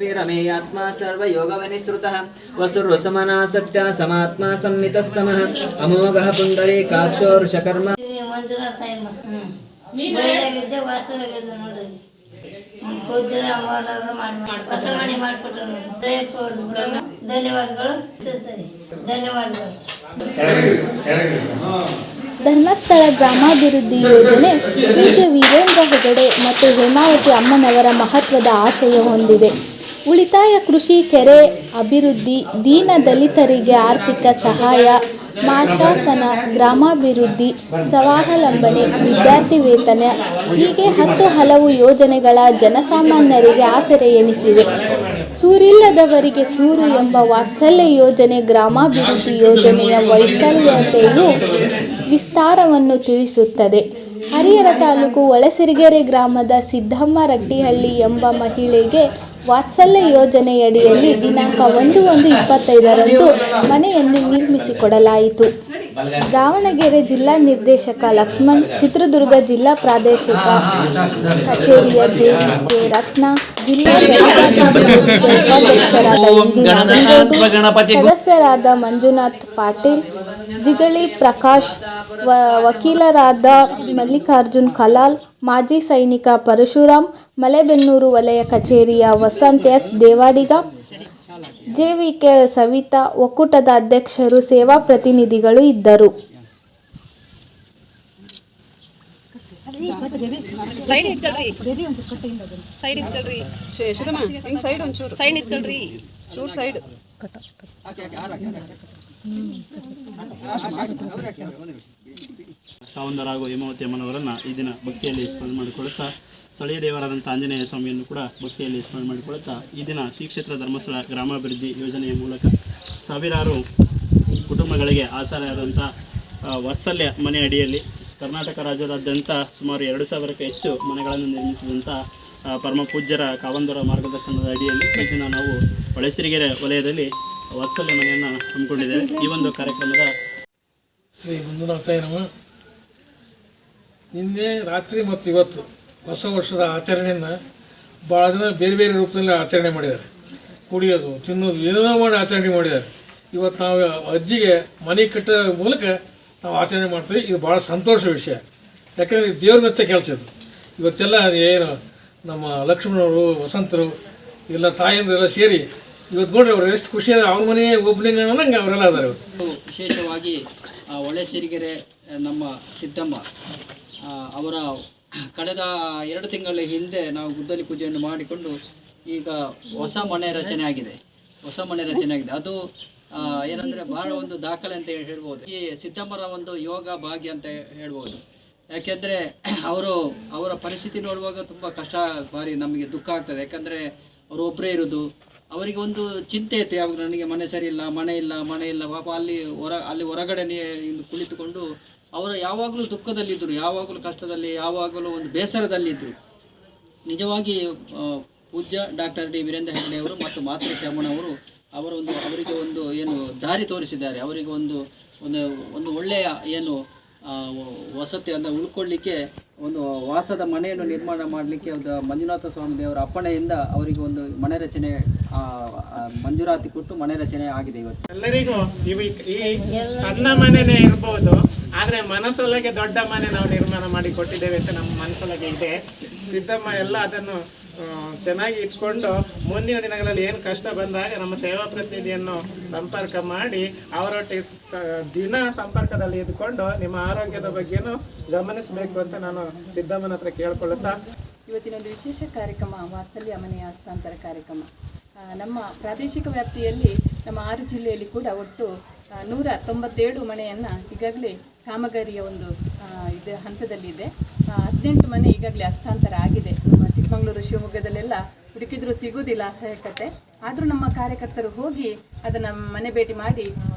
रमेयात्मा सर्वयोगवनिसृतः वसुर्वसमना सत्या समात्मा संमितः समः अमोघः पुण्डरीकाक्षो वृषकर्म ಧರ್ಮಸ್ಥಳ ಗ್ರಾಮಾಭಿವೃದ್ಧಿ ಯೋಜನೆ ಪೂಜ್ಯ ವೀರೇಂದ್ರ ಹೆಗಡೆ ಮತ್ತು ಹೇಮಾವತಿ ಅಮ್ಮನವರ ಮಹತ್ವದ ಆಶಯ ಹೊಂದಿದೆ. ಉಳಿತಾಯ ಕೃಷಿ, ಕೆರೆ ಅಭಿವೃದ್ಧಿ, ದೀನ ದಲಿತರಿಗೆ ಆರ್ಥಿಕ ಸಹಾಯ, ಮಾಶಾಸನ, ಗ್ರಾಮಾಭಿವೃದ್ಧಿ, ಸ್ವಾವಲಂಬನೆ, ವಿದ್ಯಾರ್ಥಿ ವೇತನ ಹೀಗೆ 10 ಹಲವು ಯೋಜನೆಗಳ ಜನಸಾಮಾನ್ಯರಿಗೆ ಆಸರೆ ಎನಿಸಿವೆ. ಸೂರಿಲ್ಲದವರಿಗೆ ಸೂರು ಎಂಬ ವಾತ್ಸಲ್ಯ ಯೋಜನೆ ಗ್ರಾಮಾಭಿವೃದ್ಧಿ ಯೋಜನೆಯ ವೈಶಾಲ್ಯತೆಯು ವಿಸ್ತಾರವನ್ನು ತಿಳಿಸುತ್ತದೆ. ಹರಿಹರ ತಾಲೂಕು ಒಳಸಿರಿಗೆರೆ ಗ್ರಾಮದ ಸಿದ್ದಮ್ಮ ರಟ್ಟಿಹಳ್ಳಿ ಎಂಬ ಮಹಿಳೆಗೆ ವಾತ್ಸಲ್ಯ ಯೋಜನೆಯಡಿಯಲ್ಲಿ ದಿನಾಂಕ 1/1/25ರಂದು ಮನೆಯನ್ನು ನಿರ್ಮಿಸಿಕೊಡಲಾಯಿತು. ದಾವಣಗೆರೆ ಜಿಲ್ಲಾ ನಿರ್ದೇಶಕ ಲಕ್ಷ್ಮಣ್, ಚಿತ್ರದುರ್ಗ ಜಿಲ್ಲಾ ಪ್ರಾದೇಶಿಕ ಕಚೇರಿಯ ಜೆ.ಕೆ. ರತ್ನ, ಜಿಲ್ಲಾ ಉಪಾಧ್ಯಕ್ಷರಾದ ಸದಸ್ಯರಾದ ಮಂಜುನಾಥ್ ಪಾಟೀಲ್, ಜಿಗಳಿ ಪ್ರಕಾಶ್, ವಕೀಲರಾದ ಮಲ್ಲಿಕಾರ್ಜುನ್ ಕಲಾಲ್, ಮಾಜಿ ಸೈನಿಕ ಪರಶುರಾಮ್, ಮಲೆಬೆನ್ನೂರು ವಲಯ ಕಚೇರಿಯ ವಸಂತ್ ಎಸ್ ದೇವಾಡಿಗ, ಜೆವಿಕೆ ಸವಿತಾ, ಒಕ್ಕೂಟದ ಅಧ್ಯಕ್ಷರು, ಸೇವಾ ಪ್ರತಿನಿಧಿಗಳು ಇದ್ದರು. ಕಾವಂದರಾಗೂ ಹೇಮಾವತಿ ಅಮ್ಮನವರನ್ನು ಈ ದಿನ ಭಕ್ತಿಯಲ್ಲಿ ಸ್ಮರಣೆ ಮಾಡಿಕೊಳ್ಳುತ್ತಾ, ಸ್ಥಳೀಯ ದೇವರಾದಂಥ ಆಂಜನೇಯ ಸ್ವಾಮಿಯನ್ನು ಕೂಡ ಭಕ್ತಿಯಲ್ಲಿ ಸ್ಮರಣೆ ಮಾಡಿಕೊಳ್ಳುತ್ತಾ, ಈ ದಿನ ಶ್ರೀ ಕ್ಷೇತ್ರ ಧರ್ಮಸ್ಥಳ ಗ್ರಾಮಾಭಿವೃದ್ಧಿ ಯೋಜನೆಯ ಮೂಲಕ ಸಾವಿರಾರು ಕುಟುಂಬಗಳಿಗೆ ಆಸರೆಯಾದಂಥ ವಾತ್ಸಲ್ಯ ಮನೆ ಅಡಿಯಲ್ಲಿ ಕರ್ನಾಟಕ ರಾಜ್ಯದಾದ್ಯಂತ ಸುಮಾರು 2,000ಕ್ಕೂ ಹೆಚ್ಚು ಮನೆಗಳನ್ನು ನಿರ್ಮಿಸಿದಂಥ ಪರಮ ಪೂಜ್ಯರ ಕಾವಂದರ ಮಾರ್ಗದರ್ಶನದ ಅಡಿಯಲ್ಲಿ ಈ ದಿನ ನಾವು ಒಳಸಿರಿಗೆರೆ ವಲಯದಲ್ಲಿ ವಾತ್ಸಲ್ಯ ಮನೆಯನ್ನು ಹಮ್ಮಿಕೊಂಡಿದ್ದೇವೆ. ಈ ಒಂದು ಕಾರ್ಯಕ್ರಮದ ಶ್ರೀ ಮಂಜುನಾಥಯ್ಯನಮ್ಮ ನಿನ್ನೆ ರಾತ್ರಿ ಮತ್ತು ಇವತ್ತು ಹೊಸ ವರ್ಷದ ಆಚರಣೆಯನ್ನು ಭಾಳ ಜನ ಬೇರೆ ಬೇರೆ ರೂಪದಲ್ಲಿ ಆಚರಣೆ ಮಾಡಿದ್ದಾರೆ. ಕುಡಿಯೋದು, ತಿನ್ನೋದು, ಏನೇನೋ ಮಾಡಿ ಆಚರಣೆ ಮಾಡಿದ್ದಾರೆ. ಇವತ್ತು ನಾವು ಅಜ್ಜಿಗೆ ಮನೆ ಕಟ್ಟೋ ಮೂಲಕ ನಾವು ಆಚರಣೆ ಮಾಡ್ತೀವಿ. ಇದು ಭಾಳ ಸಂತೋಷ ವಿಷಯ. ಯಾಕಂದರೆ ದೇವ್ರ ಮೆಚ್ಚ ಕೆಲಸ ಇದು. ಇವತ್ತೆಲ್ಲ ಏನು ನಮ್ಮ ಲಕ್ಷ್ಮಣವರು, ವಸಂತರು ಎಲ್ಲ ತಾಯಂದ್ರೆಲ್ಲ ಸೇರಿ ಇವತ್ತು ನೋಡ್ರಿ ಅವ್ರು ಎಷ್ಟು ಖುಷಿಯಾದ ಅವ್ರ ಮನೆ ಒಬ್ಬನಿಂಗ ಅನ್ನಂಗೆ ಅವರೆಲ್ಲ ಅದಾರೆ. ವಿಶೇಷವಾಗಿ ಒಳಸಿರಿಗೆರೆ ನಮ್ಮ ಸಿದ್ದಮ್ಮ ಅವರ ಕಳೆದ 2 ತಿಂಗಳ ಹಿಂದೆ ನಾವು ಗುದ್ದಲಿ ಪೂಜೆಯನ್ನು ಮಾಡಿಕೊಂಡು ಈಗ ಹೊಸ ಮನೆ ರಚನೆ ಆಗಿದೆ. ಅದು ಏನಂದರೆ ಬಹಳ ಒಂದು ದಾಖಲೆ ಅಂತ ಹೇಳ್ಬೋದು. ಈ ಸಿದ್ದಮ್ಮರ ಒಂದು ಯೋಗ ಭಾಗ್ಯ ಅಂತ ಹೇಳ್ಬೋದು. ಯಾಕೆಂದರೆ ಅವರ ಪರಿಸ್ಥಿತಿ ನೋಡುವಾಗ ತುಂಬ ಕಷ್ಟ, ಭಾರಿ ನಮಗೆ ದುಃಖ ಆಗ್ತದೆ. ಯಾಕಂದರೆ ಅವರು ಒಬ್ಬರೇ ಇರೋದು. ಅವರಿಗೆ ಒಂದು ಚಿಂತೆ ಇತ್ತು, ಯಾವಾಗ ನನಗೆ ಮನೆ ಸರಿ ಇಲ್ಲ, ಮನೆ ಇಲ್ಲ ಪಾಪ ಅಲ್ಲಿ ಹೊರಗಡೆ ಕುಳಿತುಕೊಂಡು ಅವರು ಯಾವಾಗಲೂ ದುಃಖದಲ್ಲಿದ್ದರು, ಯಾವಾಗಲೂ ಕಷ್ಟದಲ್ಲಿ, ಯಾವಾಗಲೂ ಒಂದು ಬೇಸರದಲ್ಲಿದ್ದರು. ನಿಜವಾಗಿ ಪೂಜ್ಯ ಡಾಕ್ಟರ್ ಡಿ ವೀರೇಂದ್ರ ಹೆಗಡೆ ಅವರು ಮತ್ತು ಮಾತೃಶ್ರೀ ಅಮ್ಮನವರು ಅವರಿಗೆ ಒಂದು ಏನು ದಾರಿ ತೋರಿಸಿದ್ದಾರೆ. ಅವರಿಗೆ ಒಂದು ಒಳ್ಳೆಯ ಏನು ವಸತಿ ಅಂದರೆ ಉಳ್ಕೊಳ್ಳಿಕ್ಕೆ ಒಂದು ವಾಸದ ಮನೆಯನ್ನು ನಿರ್ಮಾಣ ಮಾಡಲಿಕ್ಕೆ ಒಂದು ಮಂಜುನಾಥ ಸ್ವಾಮಿ ದೇವರ ಅಪ್ಪಣೆಯಿಂದ ಅವರಿಗೆ ಒಂದು ಮನೆ ರಚನೆ ಮಂಜೂರಾತಿ ಕೊಟ್ಟು ಮನೆ ರಚನೆ ಆಗಿದೆ. ಇವತ್ತು ಎಲ್ಲರಿಗೂ ಈ ಸಣ್ಣ ಮನೆನೇ ಇರ್ಬೋದು, ಆದರೆ ಮನಸ್ಸೊಳಗೆ ದೊಡ್ಡ ಮನೆ ನಾವು ನಿರ್ಮಾಣ ಮಾಡಿ ಕೊಟ್ಟಿದ್ದೇವೆ ಅಂತ ನಮ್ಮ ಮನಸ್ಸೊಳಗೆ ಇದೆ. ಸಿದ್ದಮ್ಮ ಎಲ್ಲ ಅದನ್ನು ಚೆನ್ನಾಗಿ ಇಟ್ಕೊಂಡು ಮುಂದಿನ ದಿನಗಳಲ್ಲಿ ಏನು ಕಷ್ಟ ಬಂದಾಗ ನಮ್ಮ ಸೇವಾ ಪ್ರತಿನಿಧಿಯನ್ನು ಸಂಪರ್ಕ ಮಾಡಿ ಅವರೊಟ್ಟಿಗೆ ದಿನ ಸಂಪರ್ಕದಲ್ಲಿ ಇದ್ಕೊಂಡು ನಿಮ್ಮ ಆರೋಗ್ಯದ ಬಗ್ಗೆನೂ ಗಮನಿಸಬೇಕು ಅಂತ ನಾನು ಸಿದ್ದಮ್ಮನ ಹತ್ರ ಕೇಳ್ಕೊಳ್ಳುತ್ತಾ, ಇವತ್ತಿನ ಒಂದು ವಿಶೇಷ ಕಾರ್ಯಕ್ರಮ ವಾತ್ಸಲ್ಯ ಮನೆಯ ಹಸ್ತಾಂತರ ಕಾರ್ಯಕ್ರಮ. ನಮ್ಮ ಪ್ರಾದೇಶಿಕ ವ್ಯಾಪ್ತಿಯಲ್ಲಿ ನಮ್ಮ 6 ಜಿಲ್ಲೆಯಲ್ಲಿ ಕೂಡ ಒಟ್ಟು 197 ಮನೆಯನ್ನು ಈಗಾಗಲೇ ಕಾಮಗಾರಿಯ ಒಂದು ಹಂತದಲ್ಲಿದೆ. 18 ಮನೆ ಈಗಾಗಲೇ ಹಸ್ತಾಂತರ ಆಗಿದೆ. ನಮ್ಮ ಚಿಕ್ಕಮಗಳೂರು, ಶಿವಮೊಗ್ಗದಲ್ಲೆಲ್ಲ ಹುಡುಕಿದ್ರೂ ಸಿಗುವುದಿಲ್ಲ ಅಸಹಾಯಕತೆ. ಆದರೂ ನಮ್ಮ ಕಾರ್ಯಕರ್ತರು ಹೋಗಿ ಅದನ್ನು ಮನೆ ಭೇಟಿ ಮಾಡಿ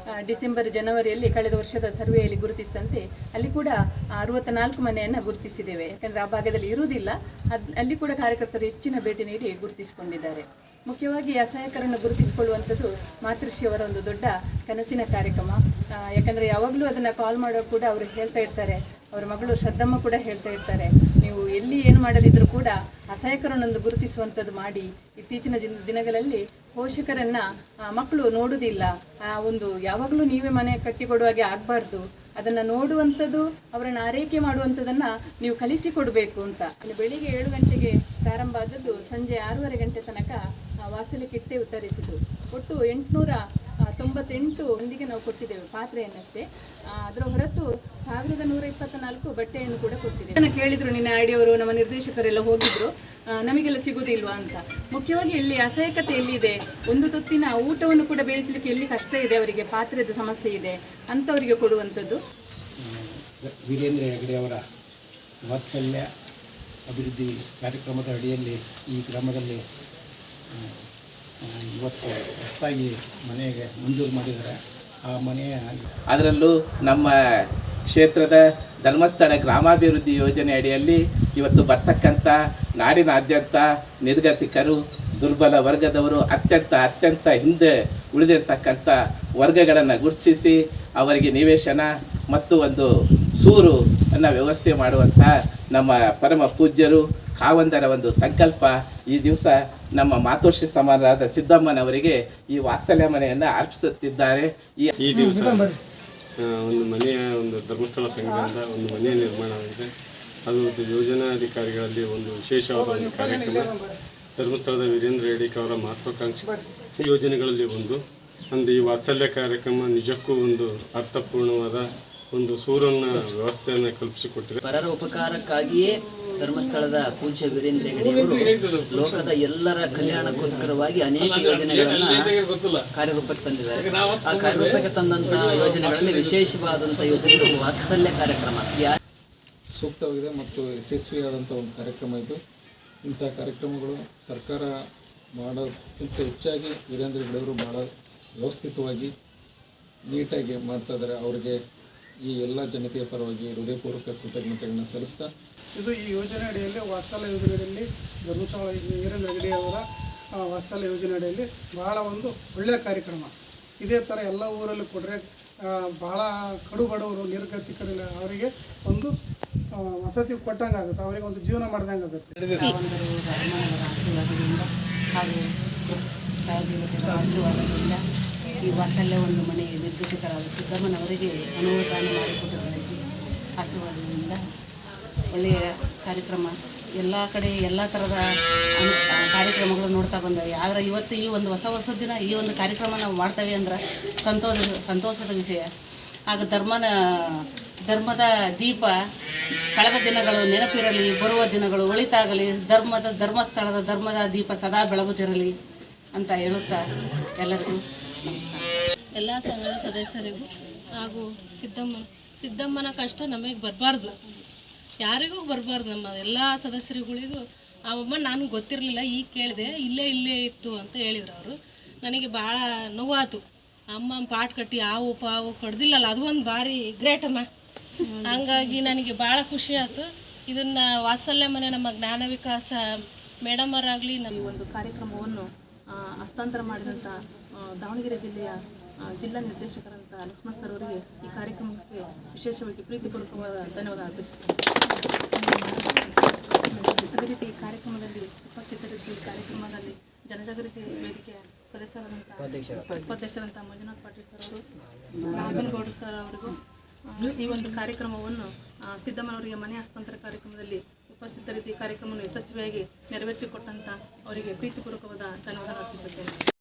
ಡಿಸೆಂಬರ್, ಜನವರಿಯಲ್ಲಿ ಕಳೆದ ವರ್ಷದ ಸರ್ವೆಯಲ್ಲಿ ಗುರುತಿಸಿದಂತೆ ಅಲ್ಲಿ ಕೂಡ 64 ಮನೆಯನ್ನು ಗುರುತಿಸಿದ್ದೇವೆ. ಯಾಕಂದರೆ ಆ ಭಾಗದಲ್ಲಿ ಇರುವುದಿಲ್ಲ, ಅಲ್ಲಿ ಕೂಡ ಕಾರ್ಯಕರ್ತರು ಹೆಚ್ಚಿನ ಭೇಟಿ ನೀಡಿ ಗುರುತಿಸಿಕೊಂಡಿದ್ದಾರೆ. ಮುಖ್ಯವಾಗಿ ಅಸಹಾಯಕರನ್ನು ಗುರುತಿಸಿಕೊಳ್ಳುವಂಥದ್ದು ಮಾತೃಶ್ರೀಯವರ ಒಂದು ದೊಡ್ಡ ಕನಸಿನ ಕಾರ್ಯಕ್ರಮ. ಯಾಕಂದರೆ ಯಾವಾಗಲೂ ಅದನ್ನು ಕಾಲ್ ಮಾಡೋರು ಕೂಡ ಅವರು ಹೇಳ್ತಾ ಇರ್ತಾರೆ, ಅವರ ಮಗಳು ಶ್ರದ್ಧಮ್ಮ ಕೂಡ ಹೇಳ್ತಾ ಇರ್ತಾರೆ, ನೀವು ಎಲ್ಲಿ ಏನು ಮಾಡಲಿದ್ದರೂ ಕೂಡ ಅಸಹಾಯಕರನ್ನೊಂದು ಗುರುತಿಸುವಂಥದ್ದು ಮಾಡಿ. ಇತ್ತೀಚಿನ ದಿನಗಳಲ್ಲಿ ಪೋಷಕರನ್ನು ಮಕ್ಕಳು ನೋಡುವುದಿಲ್ಲ. ಒಂದು ಯಾವಾಗಲೂ ನೀವೇ ಮನೆ ಕಟ್ಟಿಕೊಡುವಾಗೆ ಆಗಬಾರ್ದು, ಅದನ್ನು ನೋಡುವಂಥದ್ದು, ಅವರನ್ನು ಆರೈಕೆ ಮಾಡುವಂಥದ್ದನ್ನು ನೀವು ಕಲಿಸಿಕೊಡಬೇಕು ಅಂತ. ಬೆಳಿಗ್ಗೆ 7 ಗಂಟೆಗೆ ಪ್ರಾರಂಭ ಆದದ್ದು ಸಂಜೆ 6:30 ಗಂಟೆ ತನಕ ವಾತ್ಸಲ್ಯ ಕಿಟ್ಟೆ ವಿತರಿಸಿದ್ದು. ಒಟ್ಟು 898 ಮಂದಿಗೆ ನಾವು ಕೊಟ್ಟಿದ್ದೇವೆ ಪಾತ್ರೆಯನ್ನಷ್ಟೇ. ಅದರ ಹೊರತು 1124 ಬಟ್ಟೆಯನ್ನು ಕೂಡ ಕೊಟ್ಟಿದ್ದೇವೆ. ಕೇಳಿದ್ರು ನಿನ್ನೆ ಆಡಿಯವರು, ನಮ್ಮ ನಿರ್ದೇಶಕರೆಲ್ಲ ಹೋಗಿದ್ರು, ನಮಗೆಲ್ಲ ಸಿಗೋದಿಲ್ವಾ ಅಂತ. ಮುಖ್ಯವಾಗಿ ಇಲ್ಲಿ ಅಸಹಾಯಕತೆ ಎಲ್ಲಿದೆ, ಒಂದು ತುತ್ತಿನ ಊಟವನ್ನು ಕೂಡ ಬೇಯಿಸಲಿಕ್ಕೆ ಎಲ್ಲಿ ಕಷ್ಟ ಇದೆ, ಅವರಿಗೆ ಪಾತ್ರೆದು ಸಮಸ್ಯೆ ಇದೆ, ಅಂಥವರಿಗೆ ಕೊಡುವಂಥದ್ದು. ವೀರೇಂದ್ರ ಹೆಗಡೆ ಅವರ ವಾತ್ಸಲ್ಯ ಅಭಿವೃದ್ಧಿ ಕಾರ್ಯಕ್ರಮದ ಅಡಿಯಲ್ಲಿ ಈ ಗ್ರಾಮದಲ್ಲಿ ಇವತ್ತು ಹೊಸದಾಗಿ ಮನೆಗೆ ಮಂಜೂರು ಮಾಡಿದ್ದಾರೆ. ಆ ಮನೆಯ ಅದರಲ್ಲೂ ನಮ್ಮ ಕ್ಷೇತ್ರದ ಧರ್ಮಸ್ಥಳ ಗ್ರಾಮಾಭಿವೃದ್ಧಿ ಯೋಜನೆ ಅಡಿಯಲ್ಲಿ ಇವತ್ತು ಬರ್ತಕ್ಕಂಥ ನಾಡಿನಾದ್ಯಂತ ನಿರ್ಗತಿಕರು, ದುರ್ಬಲ ವರ್ಗದವರು, ಅತ್ಯಂತ ಹಿಂದೆ ಉಳಿದಿರ್ತಕ್ಕಂಥ ವರ್ಗಗಳನ್ನು ಗುರುತಿಸಿ ಅವರಿಗೆ ನಿವೇಶನ ಮತ್ತು ಒಂದು ಸೂರು ಅನ್ನು ವ್ಯವಸ್ಥೆ ಮಾಡುವಂಥ ನಮ್ಮ ಪರಮ ಪೂಜ್ಯರು ಕಾವಂದರ ಒಂದು ಸಂಕಲ್ಪ. ಈ ದಿವಸ ನಮ್ಮ ಮಾತೋಶ್ರೀ ಸಮಾನರಾದ ಸಿದ್ದಮ್ಮನವರಿಗೆ ಈ ವಾತ್ಸಲ್ಯ ಮನೆಯನ್ನು ಅರ್ಪಿಸುತ್ತಿದ್ದಾರೆ. ಈ ದಿವಸ ಒಂದು ಮನೆಯ ಒಂದು ಧರ್ಮಸ್ಥಳ ಸಂಘದಿಂದ ಒಂದು ಮನೆಯ ನಿರ್ಮಾಣವಾಗಿದೆ. ಅದು ಯೋಜನಾಧಿಕಾರಿಗಳಲ್ಲಿ ಒಂದು ವಿಶೇಷವಾದ ಒಂದು ಕಾರ್ಯಕ್ರಮ. ಧರ್ಮಸ್ಥಳದ ವೀರೇಂದ್ರ ಹೆಗಡೆ ಅವರ ಮಹತ್ವಾಕಾಂಕ್ಷಿ ಯೋಜನೆಗಳಲ್ಲಿ ಒಂದು ಈ ವಾತ್ಸಲ್ಯ ಕಾರ್ಯಕ್ರಮ ನಿಜಕ್ಕೂ ಒಂದು ಅರ್ಥಪೂರ್ಣವಾದ ಒಂದು ಸೂರನ್ನ ವ್ಯವಸ್ಥೆಯನ್ನು ಕಲ್ಪಿಸಿಕೊಟ್ಟಿದೆ. ಪರರ ಉಪಕಾರಕ್ಕಾಗಿಯೇ ಧರ್ಮಸ್ಥಳದ ಪೂಜ್ಯ ವೀರೇಂದ್ರ ಹೆಗಡೆಯವರು ಲೋಕದ ಎಲ್ಲರ ಕಲ್ಯಾಣಕ್ಕೋಸ್ಕರವಾಗಿ ಅನೇಕ ಯೋಜನೆಗಳನ್ನು ಕಾರ್ಯರೂಪಕ್ಕೆ ತಂದಿದ್ದಾರೆ. ಆ ಕಾರ್ಯರೂಪಕ್ಕೆ ತಂದಂತಹ ಯೋಜನೆಗಳಲ್ಲಿ ವಿಶೇಷವಾದಂಥ ಯೋಜನೆ ವಾತ್ಸಲ್ಯ ಕಾರ್ಯಕ್ರಮ ಸೂಕ್ತವಾಗಿದೆ ಮತ್ತು ಯಶಸ್ವಿಯಾದಂಥ ಒಂದು ಕಾರ್ಯಕ್ರಮ ಇದು. ಇಂಥ ಕಾರ್ಯಕ್ರಮಗಳು ಸರ್ಕಾರ ಮಾಡೋಕ್ಕಿಂತ ಹೆಚ್ಚಾಗಿ ವೀರೇಂದ್ರ ಹೆಗಡೆಯವರು ಭಾಳ ವ್ಯವಸ್ಥಿತವಾಗಿ ನೀಟಾಗಿ ಮಾಡ್ತಾ ಇದ್ದಾರೆ. ಅವರಿಗೆ ಈ ಎಲ್ಲ ಜನತೆಯ ಪರವಾಗಿ ಹೃದಯಪೂರ್ವಕ ಕೃತಜ್ಞತೆಗಳನ್ನು ಸಲ್ಲಿಸ್ತಾ, ಇದು ಈ ಯೋಜನೆ ಅಡಿಯಲ್ಲಿ ವಾತ್ಸಲ್ಯ ಯೋಜನೆಯಲ್ಲಿ ಧರ್ಮಸ್ಥಳ ವೀರೇಂದ್ರ ಹೆಗಡೆಯವರ ವಾತ್ಸಲ್ಯ ಯೋಜನೆ ಅಡಿಯಲ್ಲಿ ಬಹಳ ಒಂದು ಒಳ್ಳೆಯ ಕಾರ್ಯಕ್ರಮ. ಇದೇ ಥರ ಎಲ್ಲ ಊರಲ್ಲಿ ಕೊಟ್ಟರೆ ಭಾಳ ಕಡು ಬಡವರು ನಿರ್ಗತಿಕರಿಲ್ಲ ಅವರಿಗೆ ಒಂದು ವಸತಿ ಕೊಟ್ಟಂಗೆ ಆಗುತ್ತೆ, ಅವರಿಗೆ ಒಂದು ಜೀವನ ಮಾಡ್ದಂಗೆ ಆಗುತ್ತೆ. ಹಾಗೂ ಆಶೀರ್ವಾದದಿಂದ ಈ ವಾತ್ಸಲ್ಯ ಒಂದು ಮನೆ ನಿರ್ಗತಿಕರಾದ ಸಿದ್ದಮ್ಮನವರಿಗೆ ಅನುದಾನ ಮಾಡಿಕೊಟ್ಟಿದ್ದಕ್ಕೆ ಆಶೀರ್ವಾದದಿಂದ ಒಳ್ಳೆಯ ಕಾರ್ಯಕ್ರಮ. ಎಲ್ಲ ಕಡೆ ಎಲ್ಲ ಥರದ ಕಾರ್ಯಕ್ರಮಗಳು ನೋಡ್ತಾ ಬಂದವೆ. ಆದರೆ ಇವತ್ತು ಈ ಒಂದು ಹೊಸ ದಿನ ಈ ಒಂದು ಕಾರ್ಯಕ್ರಮ ನಾವು ಮಾಡ್ತೇವೆ ಅಂದ್ರೆ ಸಂತೋಷದ ವಿಷಯ. ಆಗ ಧರ್ಮದ ದೀಪ ಕಳೆದ ದಿನಗಳು ನೆನಪಿರಲಿ, ಬರುವ ದಿನಗಳು ಒಳಿತಾಗಲಿ, ಧರ್ಮಸ್ಥಳದ ಧರ್ಮದ ದೀಪ ಸದಾ ಬೆಳಗುತ್ತಿರಲಿ ಅಂತ ಹೇಳುತ್ತಾ ಎಲ್ಲರಿಗೂ ನಮಸ್ಕಾರ. ಎಲ್ಲ ಸಂಘದ ಸದಸ್ಯರಿಗೂ ಹಾಗೂ ಸಿದ್ದಮ್ಮನ ಕಷ್ಟ ನಮಗೆ ಬರಬಾರ್ದು, ಯಾರಿಗೂ ಬರಬಾರ್ದು. ನಮ್ಮ ಎಲ್ಲ ಸದಸ್ಯರುಗಳಿಗೂ ಅಮ್ಮ ನನಗೆ ಗೊತ್ತಿರಲಿಲ್ಲ, ಈಗ ಕೇಳಿದೆ, ಇಲ್ಲೇ ಇತ್ತು ಅಂತ ಹೇಳಿದ್ರು ಅವರು. ನನಗೆ ಭಾಳ ನೋವಾತು. ಅಮ್ಮ ಪಾಟ್ ಕಟ್ಟಿ ಹಾವು ಪಾವು ಕಡ್ದಿಲ್ಲಲ್ಲ, ಅದು ಒಂದು ಭಾರಿ ಗ್ರೇಟ್ ಅಮ್ಮ. ಹಂಗಾಗಿ ನನಗೆ ಭಾಳ ಖುಷಿ ಆಯ್ತು. ಇದನ್ನು ವಾತ್ಸಲ್ಯ ಮನೆ ನಮ್ಮ ಜ್ಞಾನ ವಿಕಾಸ ಮೇಡಮರಾಗಲಿ ಈ ಒಂದು ಕಾರ್ಯಕ್ರಮವನ್ನು ಹಸ್ತಾಂತರ ಮಾಡಿದಂಥ ದಾವಣಗೆರೆ ಜಿಲ್ಲೆಯ ಜಿಲ್ಲಾ ನಿರ್ದೇಶಕರಂಥ ಲಕ್ಷ್ಮಣ್ ಸರ್ ಅವರಿಗೆ ಈ ಕಾರ್ಯಕ್ರಮಕ್ಕೆ ವಿಶೇಷವಾಗಿ ಪ್ರೀತಿಪೂರ್ವಕವಾದ ಧನ್ಯವಾದ ಅರ್ಪಿಸುತ್ತೇನೆ. ಅದೇ ರೀತಿ ಈ ಕಾರ್ಯಕ್ರಮದಲ್ಲಿ ಉಪಸ್ಥಿತರಿದ್ದು ಈ ಕಾರ್ಯಕ್ರಮದಲ್ಲಿ ಜನಜಾಗೃತಿ ವೇದಿಕೆಯ ಸದಸ್ಯರಾದಂಥ ಉಪಾಧ್ಯಕ್ಷರಂಥ ಮಂಜುನಾಥ್ ಪಾಟೀಲ್ ಸರ್ ಅವರು, ನಾಗನಗೌಡ ಸರ್ ಅವರಿಗೂ ಈ ಒಂದು ಕಾರ್ಯಕ್ರಮವನ್ನು ಸಿದ್ದಮ್ಮನವರಿಗೆ ಮನೆ ಹಸ್ತಾಂತರ ಕಾರ್ಯಕ್ರಮದಲ್ಲಿ ಉಪಸ್ಥಿತರಿದ್ದು ಈ ಕಾರ್ಯಕ್ರಮವನ್ನು ಯಶಸ್ವಿಯಾಗಿ ನೆರವೇರಿಸಿಕೊಟ್ಟಂಥ ಅವರಿಗೆ ಪ್ರೀತಿಪೂರ್ವಕವಾದ ಧನ್ಯವಾದ ಅರ್ಪಿಸುತ್ತೇನೆ.